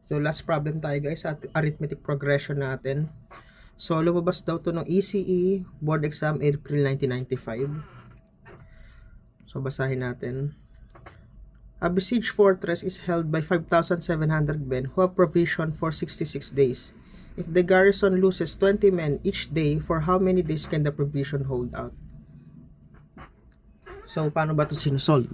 So, last problem tayo guys sa arithmetic progression natin. So, lumabas daw to ng ECE board exam April 1995. So, basahin natin. A besieged fortress is held by 5,700 men who have provision for 66 days. If the garrison loses 20 men each day, for how many days can the provision hold out? So, paano ba ito sinusolve?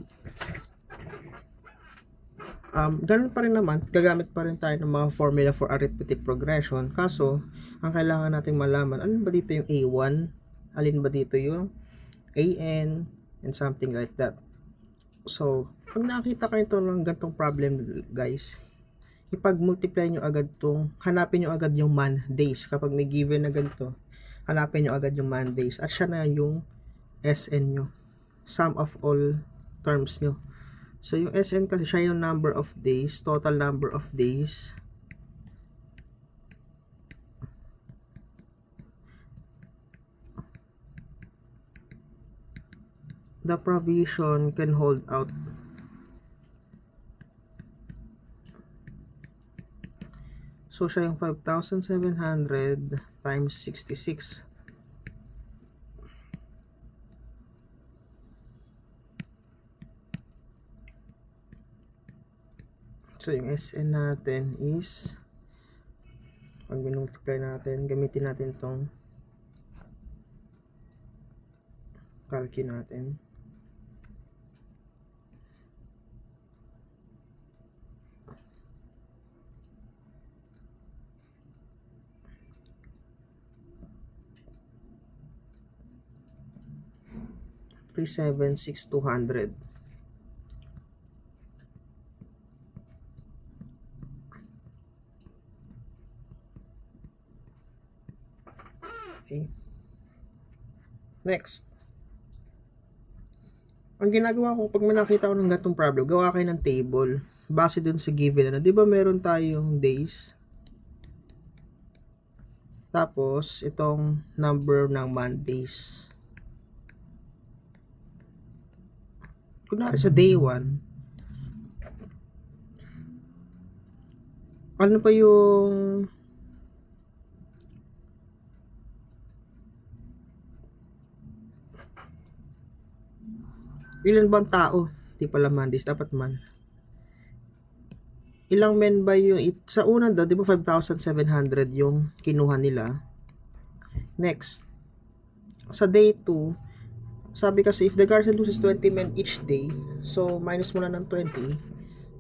Ganun pa rin naman, gagamit pa rin tayo ng mga formula for arithmetic progression. Kaso, ang kailangan nating malaman, alin ba dito yung A1, alin ba dito yung AN, and something like that. So, pag nakita kayo ito ng ganitong problem, guys, ipag-multiply nyo agad itong, hanapin nyo agad yung man days. Kapag may given na ganito, hanapin nyo agad yung man days. At siya na yung SN nyo. Sum of all terms nyo. So, yung SN kasi siya yung number of days, total number of days. The provision can hold out. So, siya yung 5,700 times 66. So, yung SN natin is, pag minultiply natin, gamitin natin itong calculate natin. $376,200. Okay. Next. Ang ginagawa ko, pag may nakita ko ng ganitong problem, gawa kayo ng table. Base dun sa given. Ano? Di ba meron tayong days? Tapos, itong number ng Mondays. Kunwari sa day 1, ano pa yung ilan bang tao? Di pala Mondays, dapat man. Ilang men ba yung, sa una daw, di ba 5,700 yung kinuha nila? Next, sa day 2, sabi kasi if the garrison loses 20 men each day, so minus mo na ng 20,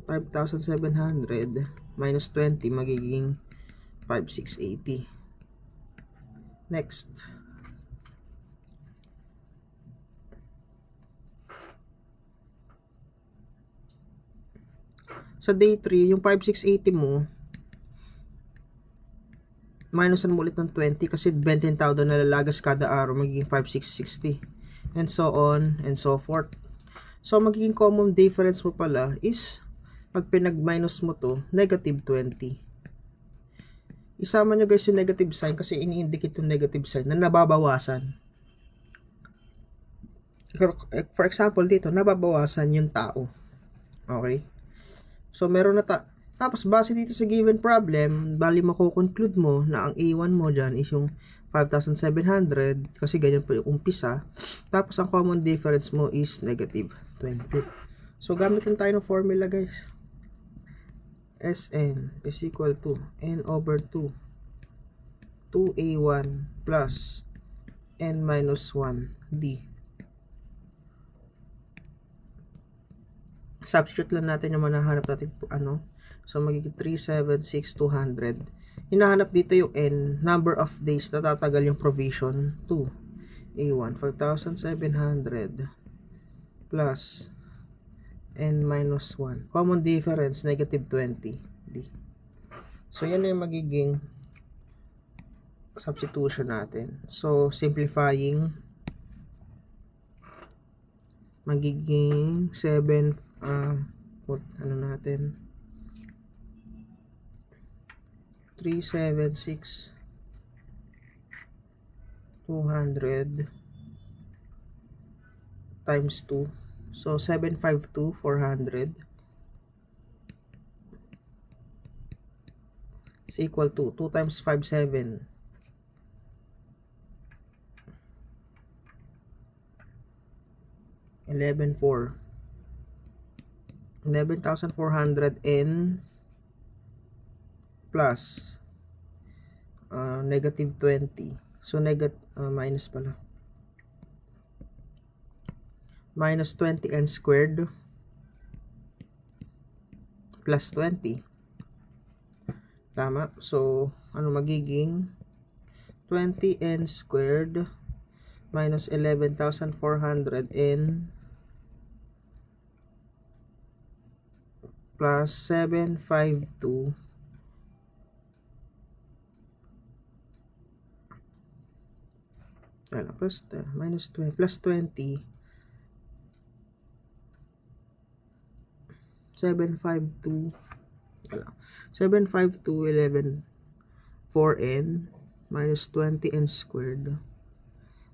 5,700 minus 20 magiging 5,680. Next, sa day 3, yung 5,680 mo, minusan mo ulit ng 20 kasi 20,000 na lalagas kada araw, magiging 5,660. And so on and so forth. So, magiging common difference mo pala is, pag pinag-minus mo to, negative 20. Isama nyo guys yung negative sign kasi ini-indicate yung negative sign na nababawasan. For example, dito, nababawasan yung tao. Okay? So, meron na tapos, base dito sa given problem, bali mako-conclude mo na ang A1 mo dyan is yung 5,700 kasi ganyan po yung umpisa. Tapos, ang common difference mo is negative 20. So, gamit lang tayo ng formula guys. Sn is equal to n over 2 2A1 plus n minus 1 d. Substitute lang natin yung manahanap natin ano. So, magiging 376,200. Hinahanap dito yung n, number of days na tatagal yung provision. 2. A1, 5,700 plus n minus 1. Common difference, negative 20. D. So, yan na yung magiging substitution natin. So, simplifying, magiging 7, ano natin, 376,200 times 2. So, 752,400 is equal to 2 times 5, 7. 11,400. 11,400 n plus negative 20. So minus pala. Minus 20n squared plus 20. Tama. So ano magiging 20n squared minus 11,400 n plus 752 plus minus 20 plus 20 752 752 11 4n minus 20n squared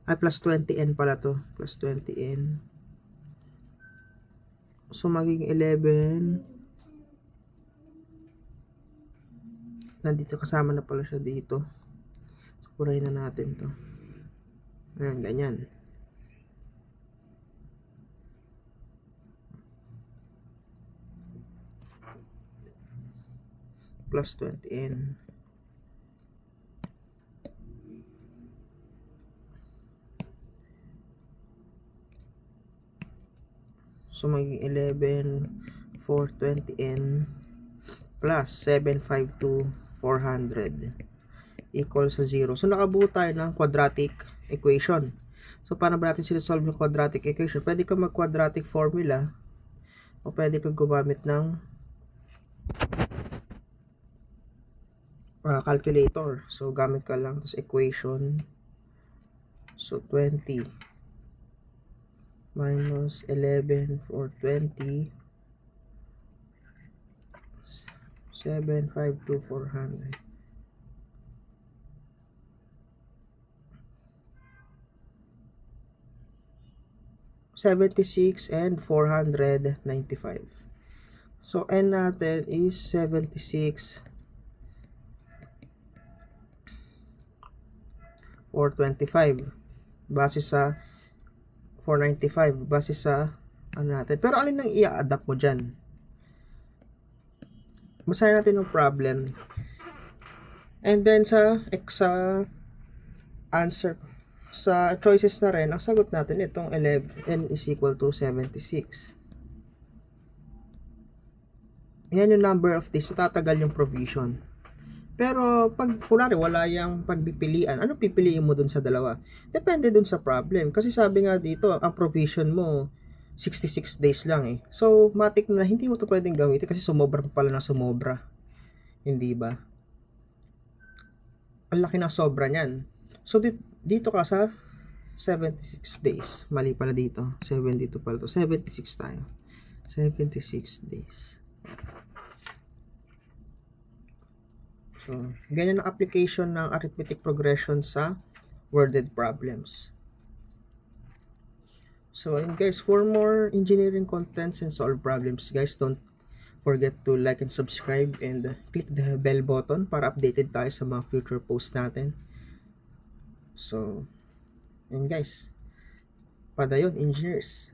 ay plus 20n pala to, plus 20n. So magiging 11 nandito, kasama na pala siya dito. So purahin na natin to. Ayan, ganyan. Plus 20n. So magiging 11 420n plus 752 400 equals sa 0. So nakabuo tayo ng quadratic equation. So paano ba natin sinasolve yung quadratic equation? Pwede ka mag-quadratic formula o pwede ka gumamit ng calculator. So gamit ka lang tapos equation. So 20 minus 11 420 752 400 76 and 495. So n natin is 76 425 base sa 495 base sa ano natin. Pero alin nang i-adapt mo dyan? Basahin natin yung problem. And then sa answer, sa choices na rin, ang sagot natin itong 11 n is equal to 76. Yan yung number of days. So tatagal yung provision. Pero pag kunwari wala yung pagpipilian, ano pipiliin mo dun sa dalawa? Depende dun sa problem. Kasi sabi nga dito, ang provision mo 66 days lang eh. So matik na hindi mo to pwedeng gamitin kasi sumobra pa pala na sumobra. Hindi ba? Ang laki na sobra niyan. So dito ka sa 76 days. Mali pala dito. 7 dito pala to. 76 tayo. 76 days. So, ganyan ang application ng arithmetic progression sa worded problems. So, and guys, for more engineering contents and solve problems, guys, don't forget to like and subscribe and click the bell button para updated tayo sa mga future posts natin. So, and guys, padayon, engineers.